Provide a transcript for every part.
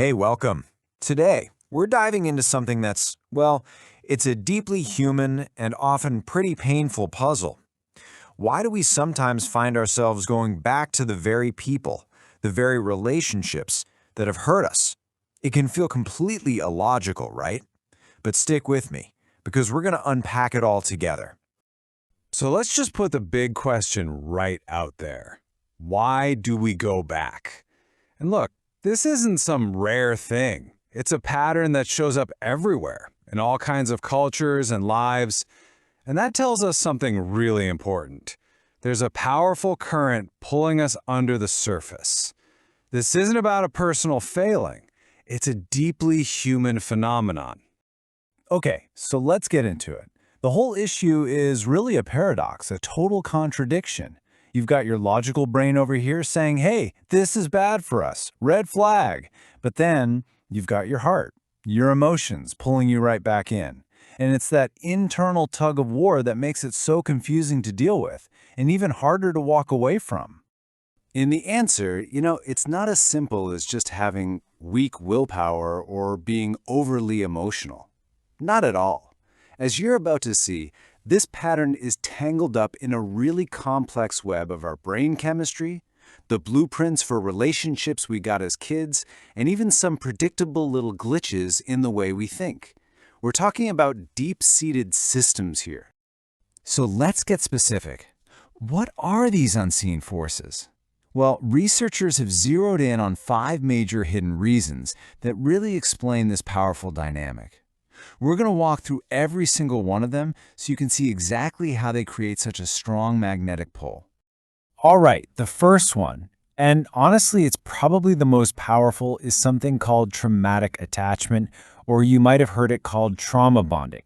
Hey, welcome. Today, we're diving into something that's, well, it's a deeply human and often pretty painful puzzle. Why do we sometimes find ourselves going back to the very people, the very relationships that have hurt us? It can feel completely illogical, right? But stick with me, because we're going to unpack it all together. So let's just put the big question right out there. Why do we go back? And look, this isn't some rare thing. It's a pattern that shows up everywhere, in all kinds of cultures and lives. And that tells us something really important. There's a powerful current pulling us under the surface. This isn't about a personal failing. It's a deeply human phenomenon. Okay, so let's get into it. The whole issue is really a paradox, a total contradiction. You've got your logical brain over here saying, hey, this is bad for us, red flag. But then you've got your heart, your emotions pulling you right back in. And it's that internal tug of war that makes it so confusing to deal with and even harder to walk away from. In the answer, it's not as simple as just having weak willpower or being overly emotional. Not at all. As you're about to see, this pattern is tangled up in a really complex web of our brain chemistry, the blueprints for relationships we got as kids, and even some predictable little glitches in the way we think. We're talking about deep-seated systems here. So let's get specific. What are these unseen forces? Well, researchers have zeroed in on 5 major hidden reasons that really explain this powerful dynamic. We're going to walk through every single one of them so you can see exactly how they create such a strong magnetic pull. All right, the first one, and honestly it's probably the most powerful, is something called traumatic attachment, or you might have heard it called trauma bonding.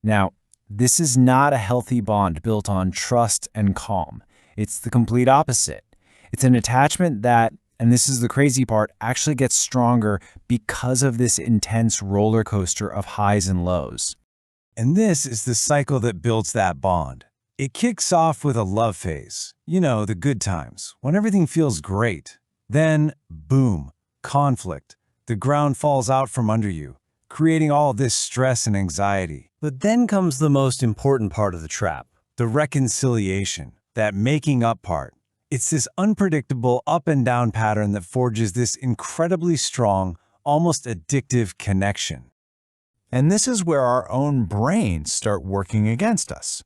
Now, this is not a healthy bond built on trust and calm. It's the complete opposite. It's an attachment that, and this is the crazy part, actually gets stronger because of this intense roller coaster of highs and lows. And this is the cycle that builds that bond. It kicks off with a love phase, the good times, when everything feels great. Then, boom, conflict. The ground falls out from under you, creating all this stress and anxiety. But then comes the most important part of the trap. The reconciliation, that making up part. It's this unpredictable up and down pattern that forges this incredibly strong, almost addictive connection. And this is where our own brains start working against us.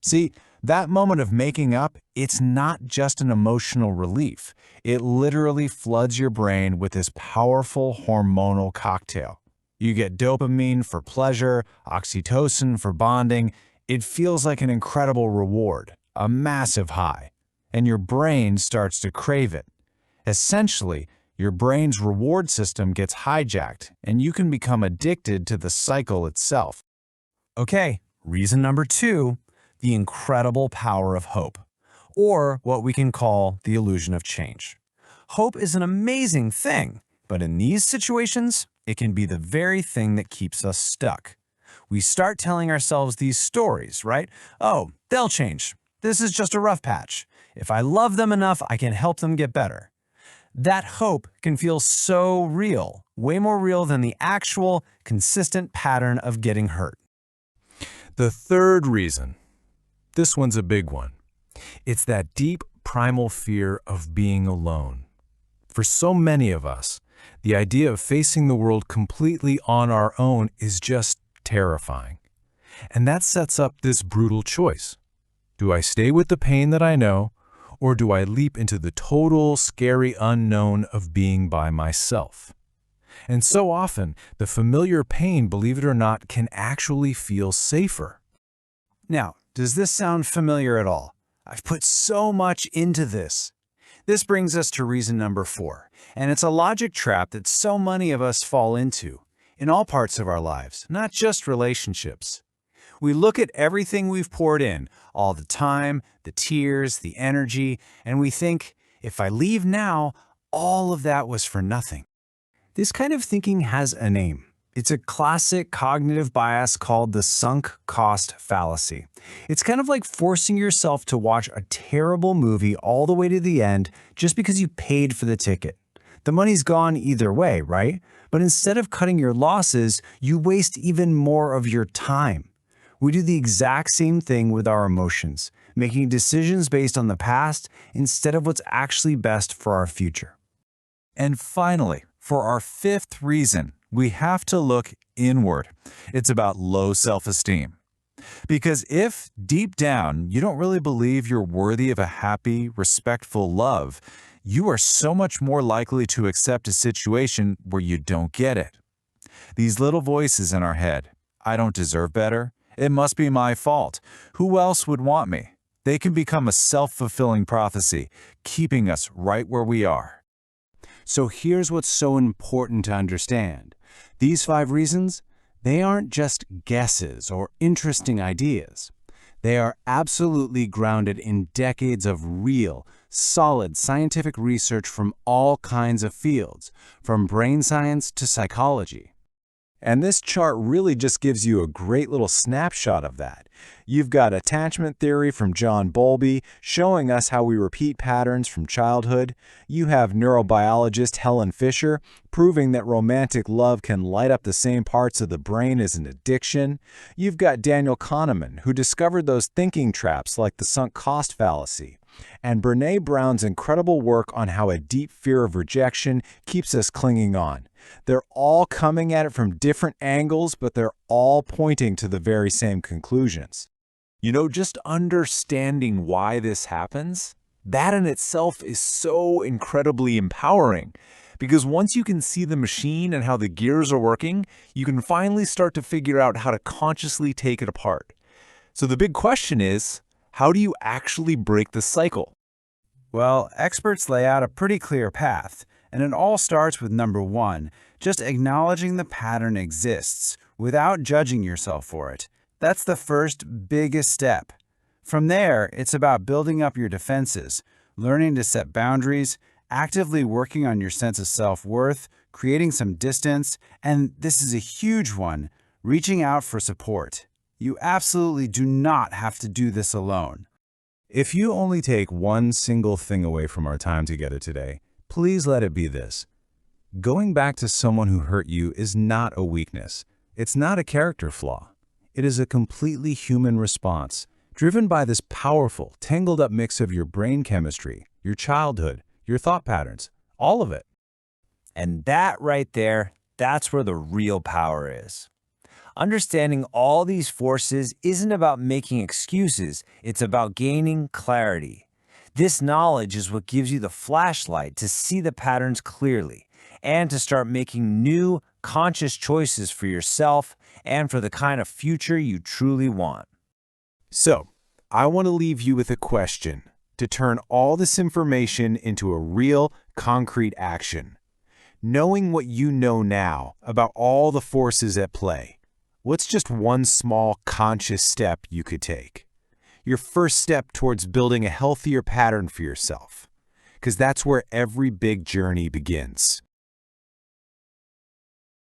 See, that moment of making up, it's not just an emotional relief. It literally floods your brain with this powerful hormonal cocktail. You get dopamine for pleasure, oxytocin for bonding. It feels like an incredible reward, a massive high. And your brain starts to crave it. Essentially, your brain's reward system gets hijacked, and you can become addicted to the cycle itself. Okay, reason number 2, the incredible power of hope, or what we can call the illusion of change. Hope is an amazing thing, but in these situations, it can be the very thing that keeps us stuck. We start telling ourselves these stories, right? Oh, they'll change. This is just a rough patch. If I love them enough, I can help them get better. That hope can feel so real, way more real than the actual, consistent pattern of getting hurt. The third reason. This one's a big one. It's that deep primal fear of being alone. For so many of us, the idea of facing the world completely on our own is just terrifying. And that sets up this brutal choice. Do I stay with the pain that I know, or do I leap into the total, scary unknown of being by myself? And so often, the familiar pain, believe it or not, can actually feel safer. Now, does this sound familiar at all? I've put so much into this. This brings us to reason number 4, and it's a logic trap that so many of us fall into, in all parts of our lives, not just relationships. We look at everything we've poured in, all the time, the tears, the energy, and we think, if I leave now, all of that was for nothing. This kind of thinking has a name. It's a classic cognitive bias called the sunk cost fallacy. It's kind of like forcing yourself to watch a terrible movie all the way to the end just because you paid for the ticket. The money's gone either way, right? But instead of cutting your losses, you waste even more of your time. We do the exact same thing with our emotions, making decisions based on the past instead of what's actually best for our future. And finally, for our fifth reason, we have to look inward. It's about low self-esteem. Because if, deep down, you don't really believe you're worthy of a happy, respectful love, you are so much more likely to accept a situation where you don't get it. These little voices in our head, I don't deserve better, it must be my fault, who else would want me? They can become a self-fulfilling prophecy, keeping us right where we are. So here's what's so important to understand. These 5 reasons, they aren't just guesses or interesting ideas. They are absolutely grounded in decades of real, solid scientific research from all kinds of fields, from brain science to psychology. And this chart really just gives you a great little snapshot of that. You've got attachment theory from John Bowlby showing us how we repeat patterns from childhood. You have neurobiologist Helen Fisher proving that romantic love can light up the same parts of the brain as an addiction. You've got Daniel Kahneman, who discovered those thinking traps like the sunk cost fallacy. And Brené Brown's incredible work on how a deep fear of rejection keeps us clinging on. They're all coming at it from different angles, but they're all pointing to the very same conclusions. You know, just understanding why this happens, that in itself is so incredibly empowering. Because once you can see the machine and how the gears are working, you can finally start to figure out how to consciously take it apart. So the big question is, how do you actually break the cycle? Well, experts lay out a pretty clear path, and it all starts with number 1, just acknowledging the pattern exists without judging yourself for it. That's the first biggest step. From there, it's about building up your defenses, learning to set boundaries, actively working on your sense of self-worth, creating some distance, and this is a huge one, reaching out for support. You absolutely do not have to do this alone. If you only take one single thing away from our time together today, please let it be this. Going back to someone who hurt you is not a weakness. It's not a character flaw. It is a completely human response, driven by this powerful, tangled up mix of your brain chemistry, your childhood, your thought patterns, all of it. And that right there, that's where the real power is. Understanding all these forces isn't about making excuses, it's about gaining clarity. This knowledge is what gives you the flashlight to see the patterns clearly and to start making new, conscious choices for yourself and for the kind of future you truly want. So, I want to leave you with a question to turn all this information into a real, concrete action. Knowing what you know now about all the forces at play, what's just one small, conscious step you could take? Your first step towards building a healthier pattern for yourself. Because that's where every big journey begins.